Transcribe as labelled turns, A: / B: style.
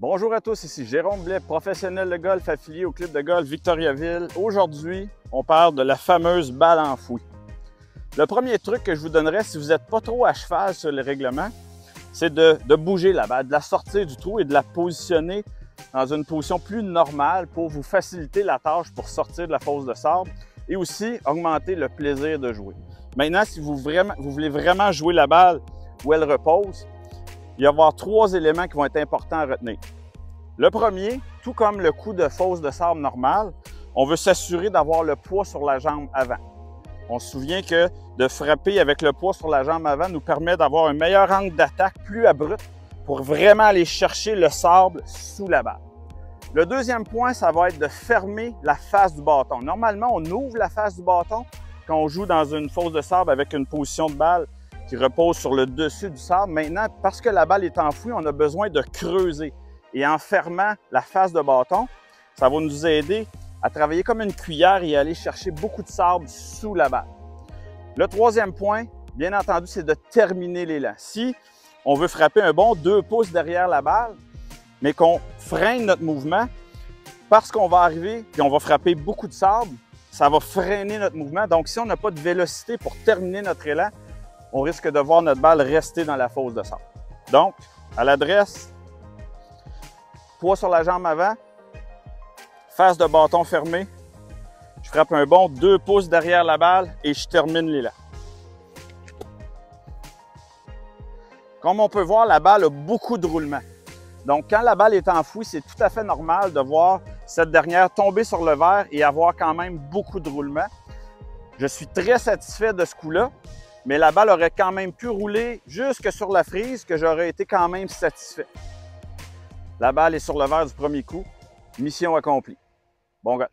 A: Bonjour à tous, ici Jérôme Blais, professionnel de golf affilié au club de golf Victoriaville. Aujourd'hui, on parle de la fameuse balle enfouie. Le premier truc que je vous donnerais si vous n'êtes pas trop à cheval sur les règlements, c'est de bouger la balle, de la sortir du trou et de la positionner dans une position plus normale pour vous faciliter la tâche pour sortir de la fosse de sable et aussi augmenter le plaisir de jouer. Maintenant, si vous voulez vraiment jouer la balle où elle repose, il va y avoir trois éléments qui vont être importants à retenir. Le premier, tout comme le coup de fosse de sable normal, on veut s'assurer d'avoir le poids sur la jambe avant. On se souvient que de frapper avec le poids sur la jambe avant nous permet d'avoir un meilleur angle d'attaque plus abrupt pour vraiment aller chercher le sable sous la balle. Le deuxième point, ça va être de fermer la face du bâton. Normalement, on ouvre la face du bâton quand on joue dans une fosse de sable avec une position de balle qui repose sur le dessus du sable. Maintenant, parce que la balle est enfouie, on a besoin de creuser. Et en fermant la face de bâton, ça va nous aider à travailler comme une cuillère et aller chercher beaucoup de sable sous la balle. Le troisième point, bien entendu, c'est de terminer l'élan. Si on veut frapper un bon 2 pouces derrière la balle, mais qu'on freine notre mouvement, parce qu'on va arriver et on va frapper beaucoup de sable, ça va freiner notre mouvement. Donc, si on n'a pas de vélocité pour terminer notre élan, on risque de voir notre balle rester dans la fosse de sable. Donc, à l'adresse, poids sur la jambe avant, face de bâton fermée, je frappe un bon 2 pouces derrière la balle et je termine l'élan. Comme on peut voir, la balle a beaucoup de roulement. Donc, quand la balle est enfouie, c'est tout à fait normal de voir cette dernière tomber sur le verre et avoir quand même beaucoup de roulement. Je suis très satisfait de ce coup-là, mais la balle aurait quand même pu rouler jusque sur la frise que j'aurais été quand même satisfait. La balle est sur le verre du premier coup. Mission accomplie. Bon golf!